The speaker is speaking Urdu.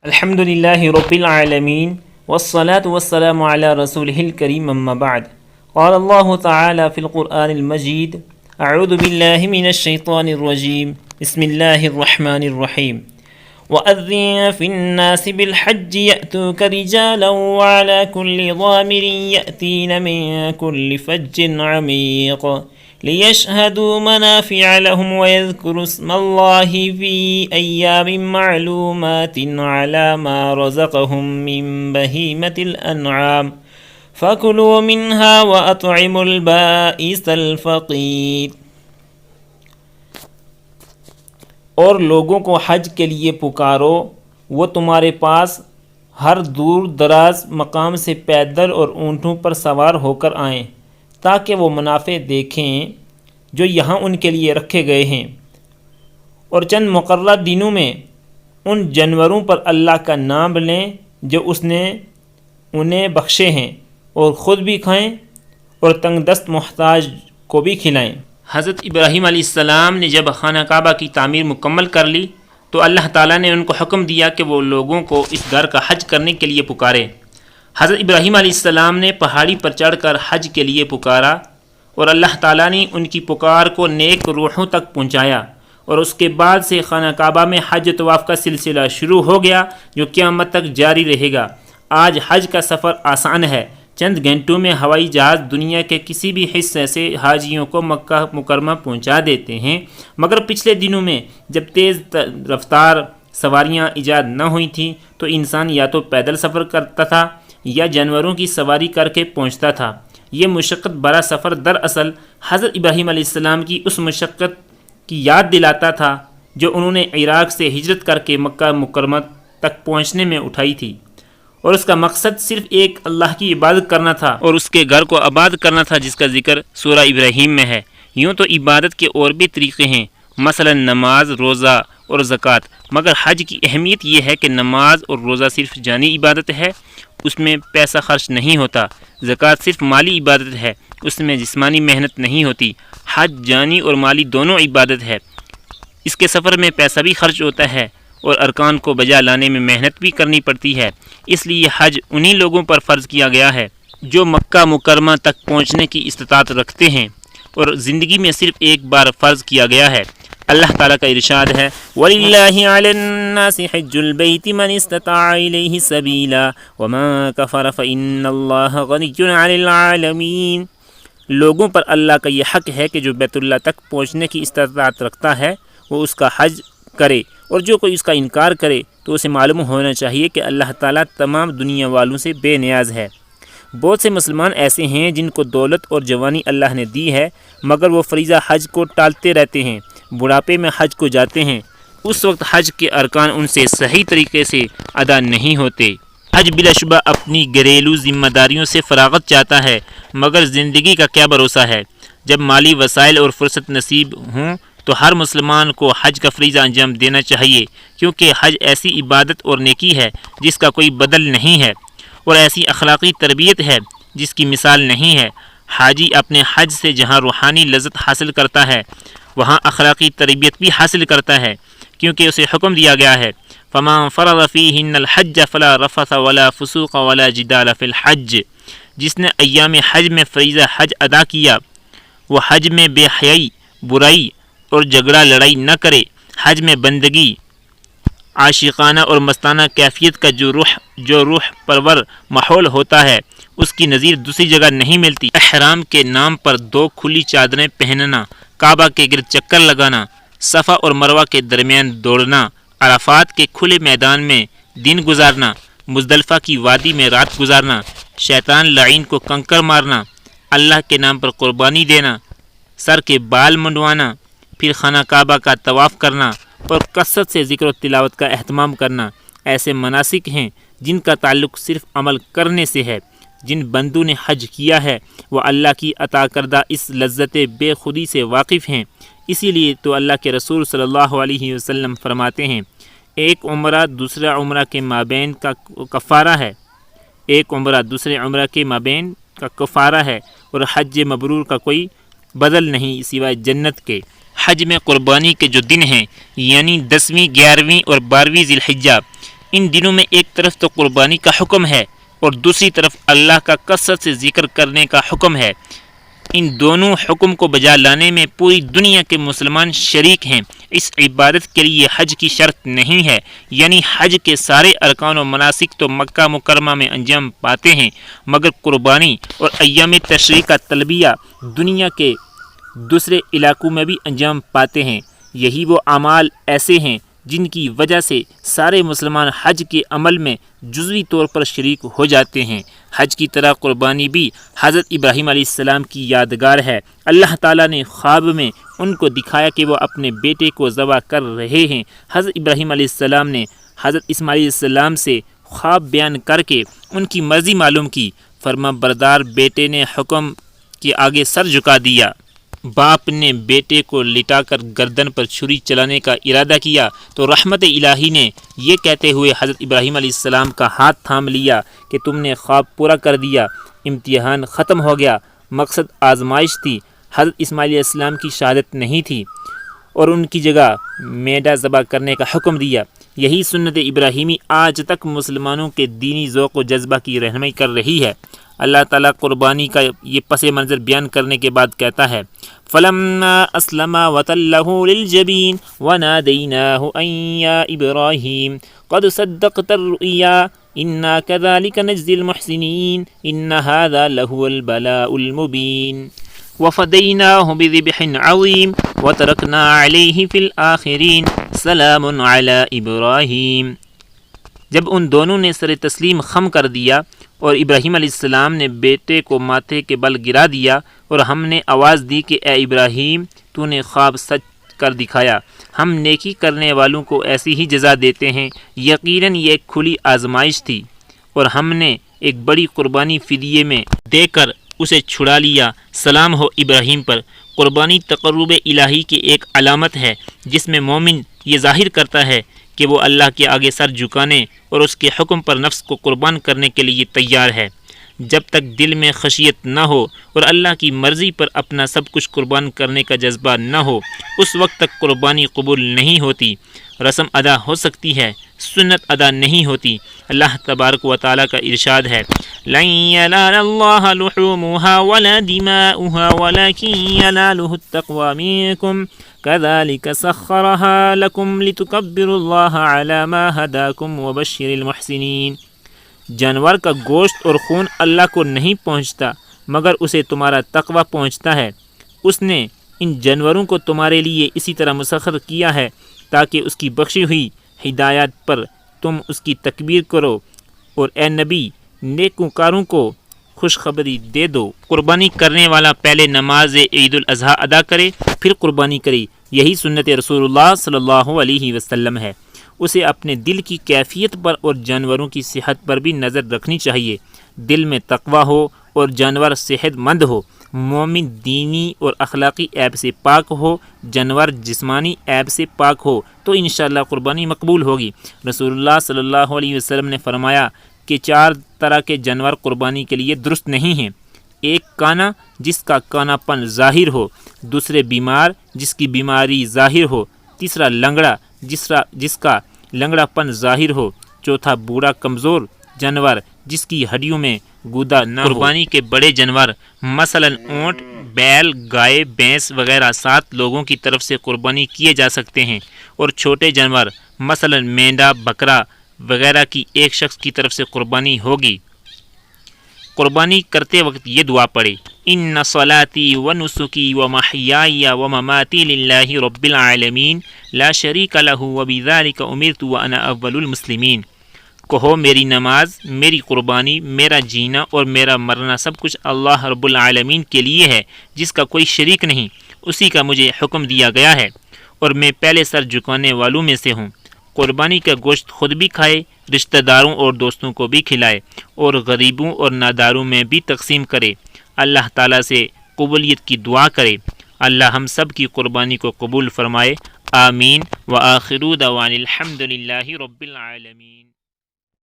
الحمد لله رب العالمين والصلاة والسلام على رسوله الكريم أما بعد. قال الله تعالى في القرآن المجيد: أعوذ بالله من الشيطان الرجيم، بسم الله الرحمن الرحيم. وأذن في الناس بالحج يأتوك رجالا وعلى كل ضامر يأتين من كل فج عميق ليشهدوا منافع لهم ويذكروا اسم الله في أيام معلومات على ما رزقهم من بهيمة الأنعام فكلوا منها وأطعموا البائس الفقير. اور لوگوں کو حج کے لیے پکارو، وہ تمہارے پاس ہر دور دراز مقام سے پیدل اور اونٹوں پر سوار ہو کر آئیں تاکہ وہ منافع دیکھیں جو یہاں ان کے لیے رکھے گئے ہیں، اور چند مقررہ دنوں میں ان جانوروں پر اللہ کا نام لیں جو اس نے انہیں بخشے ہیں، اور خود بھی کھائیں اور تنگ دست محتاج کو بھی کھلائیں. حضرت ابراہیم علیہ السلام نے جب خانہ کعبہ کی تعمیر مکمل کر لی تو اللہ تعالیٰ نے ان کو حکم دیا کہ وہ لوگوں کو اس گھر کا حج کرنے کے لیے پکارے. حضرت ابراہیم علیہ السلام نے پہاڑی پر چڑھ کر حج کے لیے پکارا، اور اللہ تعالیٰ نے ان کی پکار کو نیک روحوں تک پہنچایا، اور اس کے بعد سے خانہ کعبہ میں حج و طواف کا سلسلہ شروع ہو گیا جو قیامت تک جاری رہے گا. آج حج کا سفر آسان ہے، چند گھنٹوں میں ہوائی جہاز دنیا کے کسی بھی حصے سے حاجیوں کو مکہ مکرمہ پہنچا دیتے ہیں، مگر پچھلے دنوں میں جب تیز رفتار سواریاں ایجاد نہ ہوئی تھیں تو انسان یا تو پیدل سفر کرتا تھا یا جانوروں کی سواری کر کے پہنچتا تھا. یہ مشقت بھرا سفر دراصل حضرت ابراہیم علیہ السلام کی اس مشقت کی یاد دلاتا تھا جو انہوں نے عراق سے ہجرت کر کے مکہ مکرمہ تک پہنچنے میں اٹھائی تھی، اور اس کا مقصد صرف ایک اللہ کی عبادت کرنا تھا اور اس کے گھر کو آباد کرنا تھا، جس کا ذکر سورہ ابراہیم میں ہے. یوں تو عبادت کے اور بھی طریقے ہیں، مثلا نماز، روزہ اور زکوٰۃ، مگر حج کی اہمیت یہ ہے کہ نماز اور روزہ صرف جانی عبادت ہے، اس میں پیسہ خرچ نہیں ہوتا. زکوٰۃ صرف مالی عبادت ہے، اس میں جسمانی محنت نہیں ہوتی. حج جانی اور مالی دونوں عبادت ہے، اس کے سفر میں پیسہ بھی خرچ ہوتا ہے اور ارکان کو بجا لانے میں محنت بھی کرنی پڑتی ہے. اس لیے حج انہی لوگوں پر فرض کیا گیا ہے جو مکہ مکرمہ تک پہنچنے کی استطاعت رکھتے ہیں، اور زندگی میں صرف ایک بار فرض کیا گیا ہے. اللہ تعالیٰ کا ارشاد ہے: وَلِلَّهِ عَلَى النَّاسِ حِجُّ الْبَيْتِ مَنِ اسْتَطَاعَ إِلَيْهِ سَبِيلًا وَمَن كَفَرَ فَإِنَّ اللَّهَ غَنِيٌّ عَنِ الْعَالَمِينَ. لوگوں پر اللہ کا یہ حق ہے کہ جو بیت اللہ تک پہنچنے کی استطاعت رکھتا ہے وہ اس کا حج کرے، اور جو کوئی اس کا انکار کرے تو اسے معلوم ہونا چاہیے کہ اللہ تعالیٰ تمام دنیا والوں سے بے نیاز ہے. بہت سے مسلمان ایسے ہیں جن کو دولت اور جوانی اللہ نے دی ہے، مگر وہ فریضہ حج کو ٹالتے رہتے ہیں. بڑھاپے میں حج کو جاتے ہیں، اس وقت حج کے ارکان ان سے صحیح طریقے سے ادا نہیں ہوتے. حج بلا شبہ اپنی گھریلو ذمہ داریوں سے فراغت چاہتا ہے، مگر زندگی کا کیا بھروسہ ہے. جب مالی وسائل اور فرصت نصیب ہوں تو ہر مسلمان کو حج کا فریضہ انجام دینا چاہیے، کیونکہ حج ایسی عبادت اور نیکی ہے جس کا کوئی بدل نہیں ہے، اور ایسی اخلاقی تربیت ہے جس کی مثال نہیں ہے. حاجی اپنے حج سے جہاں روحانی لذت حاصل کرتا ہے وہاں اخلاقی تربیت بھی حاصل کرتا ہے، کیونکہ اسے حکم دیا گیا ہے: فَمَن فَرَضَ فِيهِنَّ الْحَجَّ فَلَا رَفَثَ وَلَا فُسُوقَ وَلَا جِدَالَ فِي الْحَجِّ. جس نے ایام حج میں فریضہ حج ادا کیا وہ حج میں بے حیائی، برائی اور جھگڑا لڑائی نہ کرے. حج میں بندگی، عاشقانہ اور مستانہ کیفیت کا جو روح پرور ماحول ہوتا ہے اس کی نظیر دوسری جگہ نہیں ملتی. احرام کے نام پر 2 کھلی چادریں پہننا، کعبہ کے گرد چکر لگانا، صفا اور مروہ کے درمیان دوڑنا، عرفات کے کھلے میدان میں دن گزارنا، مزدلفہ کی وادی میں رات گزارنا، شیطان لعین کو کنکر مارنا، اللہ کے نام پر قربانی دینا، سر کے بال منڈوانا، پھر خانہ کعبہ کا طواف کرنا اور کثرت سے ذکر و تلاوت کا اہتمام کرنا، ایسے مناسک ہیں جن کا تعلق صرف عمل کرنے سے ہے. جن بندوں نے حج کیا ہے وہ اللہ کی عطا کردہ اس لذت بے خودی سے واقف ہیں. اسی لیے تو اللہ کے رسول صلی اللہ علیہ وسلم فرماتے ہیں: ایک عمرہ دوسرا عمرہ کے مابین کا کفارہ ہے، ایک عمرہ دوسرے عمرہ کے مابین کا کفارہ ہے، اور حج مبرور کا کوئی بدل نہیں سوائے جنت کے. حج میں قربانی کے جو دن ہیں یعنی 10ویں، 11ویں اور 12ویں ذی الحجہ، ان دنوں میں ایک طرف تو قربانی کا حکم ہے اور دوسری طرف اللہ کا کثرت سے ذکر کرنے کا حکم ہے۔ ان دونوں حکم کو بجا لانے میں پوری دنیا کے مسلمان شریک ہیں۔ اس عبادت کے لیے حج کی شرط نہیں ہے، یعنی حج کے سارے ارکان و مناسک تو مکہ مکرمہ میں انجام پاتے ہیں، مگر قربانی اور ایام تشریق کا تلبیہ دنیا کے دوسرے علاقوں میں بھی انجام پاتے ہیں۔ یہی وہ اعمال ایسے ہیں جن کی وجہ سے سارے مسلمان حج کے عمل میں جزوی طور پر شریک ہو جاتے ہیں۔ حج کی طرح قربانی بھی حضرت ابراہیم علیہ السلام کی یادگار ہے۔ اللہ تعالیٰ نے خواب میں ان کو دکھایا کہ وہ اپنے بیٹے کو ذبح کر رہے ہیں۔ حضرت ابراہیم علیہ السلام نے حضرت اسماعیل علیہ السلام سے خواب بیان کر کے ان کی مرضی معلوم کی۔ فرما بردار بیٹے نے حکم کے آگے سر جھکا دیا۔ باپ نے بیٹے کو لٹا کر گردن پر چھری چلانے کا ارادہ کیا تو رحمت الہی نے یہ کہتے ہوئے حضرت ابراہیم علیہ السلام کا ہاتھ تھام لیا کہ تم نے خواب پورا کر دیا، امتحان ختم ہو گیا۔ مقصد آزمائش تھی، حضرت اسماعیل علیہ السلام کی شہادت نہیں تھی، اور ان کی جگہ میڈا ذبح کرنے کا حکم دیا۔ یہی سنت ابراہیمی آج تک مسلمانوں کے دینی ذوق و جذبہ کی رہنمائی کر رہی ہے۔ اللہ تعالیٰ قربانی کا یہ پس منظر بیان کرنے کے بعد کہتا ہے فَلَمَّا أَسْلَمَا وَتَلَّهُ لِلْجَبِينِ وَنَادَيْنَاهُ أَن يَا إِبْرَاهِيمُ قَدْ صَدَّقْتَ الرُّؤْيَا إِنَّا كَذَلِكَ نَجْزِي الْمُحْسِنِينَ إِنَّ هَذَا لَهُوَ الْبَلَاءُ الْمُبِينُ وَفَدَيْنَاهُ بِذِبْحٍ عَظِيمٍ وَتَرَكْنَا عَلَيْهِ فِي الْآخِرِينَ سَلَامٌ عَلَى إِبْرَاهِيمَ۔ جب ان دونوں نے سر تسلیم خم کر دیا اور ابراہیم علیہ السلام نے بیٹے کو ماتھے کے بل گرا دیا اور ہم نے آواز دی کہ اے ابراہیم تو نے خواب سچ کر دکھایا، ہم نیکی کرنے والوں کو ایسی ہی جزا دیتے ہیں۔ یقیناً یہ ایک کھلی آزمائش تھی اور ہم نے ایک بڑی قربانی فدیے میں دے کر اسے چھڑا لیا۔ سلام ہو ابراہیم پر۔ قربانی تقرب الہی کی ایک علامت ہے جس میں مومن یہ ظاہر کرتا ہے کہ وہ اللہ کے آگے سر جھکانے اور اس کے حکم پر نفس کو قربان کرنے کے لیے تیار ہے۔ جب تک دل میں خشیت نہ ہو اور اللہ کی مرضی پر اپنا سب کچھ قربان کرنے کا جذبہ نہ ہو، اس وقت تک قربانی قبول نہیں ہوتی۔ رسم ادا ہو سکتی ہے، سنت ادا نہیں ہوتی۔ اللہ تبارک و تعالیٰ کا ارشاد ہے لَن يَنَالَ اللَّهَ لُحُومُهَا وَلَا دِمَاؤُهَا وَلَكِن يَنَالُهُ التَّقْوَى مِنكُمْ كَذَلِكَ سَخَّرَهَا لَكُمْ لِتُكَبِّرُوا اللَّهَ عَلَى مَا هَدَاكُمْ وَبَشِّرِ الْمُحْسِنِينَ۔ جانور کا گوشت اور خون اللہ کو نہیں پہنچتا مگر اسے تمہارا تقوی پہنچتا ہے۔ اس نے ان جانوروں کو تمہارے لیے اسی طرح مسخر کیا ہے تاکہ اس کی بخشی ہوئی ہدایات پر تم اس کی تکبیر کرو، اور اے نبی نیکوکاروں کو خوشخبری دے دو۔ قربانی کرنے والا پہلے نماز عید الاضحیٰ ادا کرے پھر قربانی کرے، یہی سنت رسول اللہ صلی اللہ علیہ وسلم ہے۔ اسے اپنے دل کی کیفیت پر اور جانوروں کی صحت پر بھی نظر رکھنی چاہیے۔ دل میں تقوی ہو اور جانور صحت مند ہو، مومن دینی اور اخلاقی عیب سے پاک ہو، جانور جسمانی عیب سے پاک ہو تو انشاءاللہ قربانی مقبول ہوگی۔ رسول اللہ صلی اللہ علیہ وسلم نے فرمایا کہ 4 طرح کے جانور قربانی کے لیے درست نہیں ہیں۔ ایک کانا جس کا کانا پن ظاہر ہو، دوسرے بیمار جس کی بیماری ظاہر ہو، تیسرا لنگڑا جس کا لنگڑا پن ظاہر ہو، چوتھا بوڑھا کمزور جانور جس کی ہڈیوں میں گودا نہ ہو۔ قربانی کے بڑے جانور مثلا اونٹ، بیل، گائے، بھینس وغیرہ 7 لوگوں کی طرف سے قربانی کیے جا سکتے ہیں، اور چھوٹے جانور مثلا مینڈا، بکرا وغیرہ کی ایک شخص کی طرف سے قربانی ہوگی۔ قربانی کرتے وقت یہ دعا پڑھے ان صلاتی و نسکی و محیای و مماتی للہ رب العالمین لا شریک لہ و بذالک امرت وانا اول المسلمین۔ کہو میری نماز، میری قربانی، میرا جینا اور میرا مرنا سب کچھ اللہ رب العالمین کے لیے ہے جس کا کوئی شریک نہیں، اسی کا مجھے حکم دیا گیا ہے اور میں پہلے سر جھکانے والوں میں سے ہوں۔ قربانی کا گوشت خود بھی کھائے، رشتہ داروں اور دوستوں کو بھی کھلائے، اور غریبوں اور ناداروں میں بھی تقسیم کرے۔ اللہ تعالیٰ سے قبولیت کی دعا کرے۔ اللہ ہم سب کی قربانی کو قبول فرمائے، آمین۔ وآخر دعوانا الحمد للہ رب العالمین۔